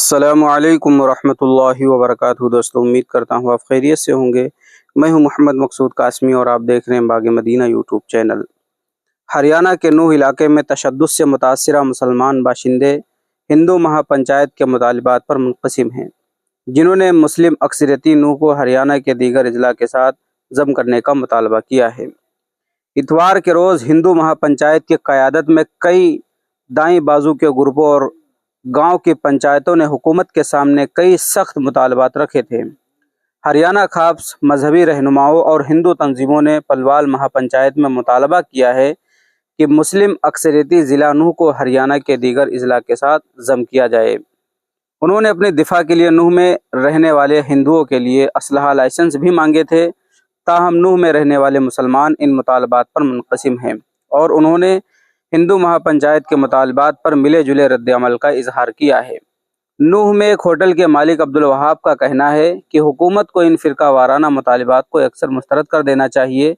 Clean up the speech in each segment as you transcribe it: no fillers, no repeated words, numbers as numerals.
السلام علیکم ورحمۃ اللہ وبرکاتہ۔ دوستوں، امید کرتا ہوں آپ خیریت سے ہوں گے۔ میں ہوں محمد مقصود قاسمی اور آپ دیکھ رہے ہیں باغ مدینہ یوٹیوب چینل۔ ہریانہ کے نوح علاقے میں تشدد سے متاثرہ مسلمان باشندے ہندو مہا پنچایت کے مطالبات پر منقسم ہیں، جنہوں نے مسلم اکثریتی نوح کو ہریانہ کے دیگر اضلاع کے ساتھ ضم کرنے کا مطالبہ کیا ہے۔ اتوار کے روز ہندو مہا پنچایت کی قیادت میں کئی دائیں بازو کے گروپوں اور گاؤں کی پنچایتوں نے حکومت کے سامنے کئی سخت مطالبات رکھے تھے۔ ہریانہ خاص مذہبی رہنماؤں اور ہندو تنظیموں نے پلوال مہا پنچایت میں مطالبہ کیا ہے کہ مسلم اکثریتی ضلع نوح کو ہریانہ کے دیگر اضلاع کے ساتھ ضم کیا جائے۔ انہوں نے اپنے دفاع کے لیے نوح میں رہنے والے ہندوؤں کے لیے اسلحہ لائسنس بھی مانگے تھے، تاہم نوح میں رہنے والے مسلمان ان مطالبات پر منقسم ہیں اور انہوں نے ہندو مہا پنچایت کے مطالبات پر ملے جلے رد عمل کا اظہار کیا ہے۔ نوح میں ایک ہوٹل کے مالک عبدالوہاب کا کہنا ہے کہ حکومت کو ان فرقہ وارانہ مطالبات کو اکثر مسترد کر دینا چاہیے۔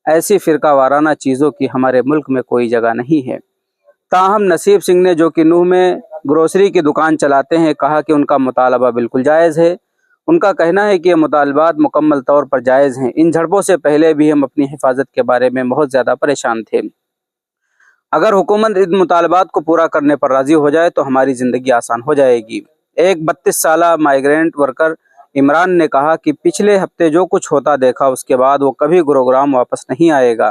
ایسی فرقہ وارانہ چیزوں کی ہمارے ملک میں کوئی جگہ نہیں ہے۔ تاہم نصیب سنگھ نے، جو کہ نوح میں گروسری کی دکان چلاتے ہیں، کہا کہ ان کا مطالبہ بالکل جائز ہے۔ ان کا کہنا ہے کہ یہ مطالبات مکمل طور پر جائز ہیں۔ ان جھڑپوں سے پہلے بھی ہم اپنی حفاظت کے بارے میں بہت زیادہ پریشان تھے۔ اگر حکومت ان مطالبات کو پورا کرنے پر راضی ہو جائے تو ہماری زندگی آسان ہو جائے گی۔ ایک 32 سالہ مائیگرینٹ ورکر عمران نے کہا کہ پچھلے ہفتے جو کچھ ہوتا دیکھا، اس کے بعد وہ کبھی گروگرام واپس نہیں آئے گا۔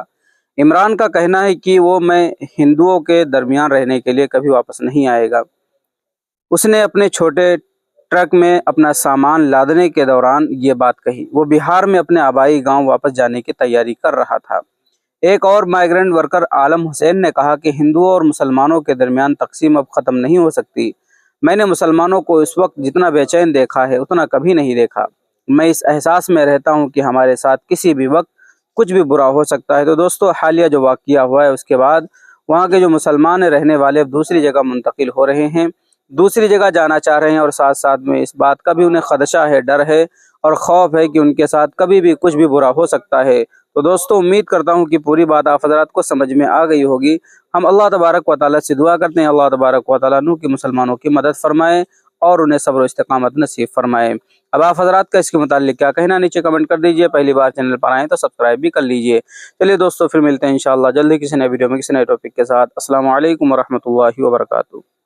عمران کا کہنا ہے کہ وہ میں ہندوؤں کے درمیان رہنے کے لیے کبھی واپس نہیں آئے گا۔ اس نے اپنے چھوٹے ٹرک میں اپنا سامان لادنے کے دوران یہ بات کہی۔ وہ بہار میں اپنے آبائی گاؤں واپس جانے کی تیاری کر رہا تھا۔ ایک اور مائیگرینٹ ورکر عالم حسین نے کہا کہ ہندوؤں اور مسلمانوں کے درمیان تقسیم اب ختم نہیں ہو سکتی۔ میں نے مسلمانوں کو اس وقت جتنا بے چین دیکھا ہے، اتنا کبھی نہیں دیکھا۔ میں اس احساس میں رہتا ہوں کہ ہمارے ساتھ کسی بھی وقت کچھ بھی برا ہو سکتا ہے۔ تو دوستو، حالیہ جو واقعہ ہوا ہے، اس کے بعد وہاں کے جو مسلمان رہنے والے دوسری جگہ منتقل ہو رہے ہیں، دوسری جگہ جانا چاہ رہے ہیں، اور ساتھ ساتھ میں اس بات کا بھی انہیں خدشہ ہے، ڈر ہے اور خوف ہے کہ ان کے ساتھ کبھی بھی کچھ بھی برا ہو سکتا ہے۔ تو دوستو، امید کرتا ہوں کہ پوری بات آپ حضرات کو سمجھ میں آ گئی ہوگی۔ ہم اللہ تبارک و تعالیٰ سے دعا کرتے ہیں، اللہ تبارک و تعالیٰ نوح کے مسلمانوں کی مدد فرمائے اور انہیں صبر و استقامت نصیب فرمائے۔ اب آپ حضرات کا اس کے متعلق کیا کہنا، نیچے کمنٹ کر دیجئے۔ پہلی بار چینل پر آئیں تو سبسکرائب بھی کر لیجئے۔ چلیے دوستو، پھر ملتے ہیں انشاءاللہ جلدی کسی نئے ویڈیو میں کسی نئے ٹاپک کے ساتھ۔ السلام علیکم ورحمۃ اللہ وبرکاتہ۔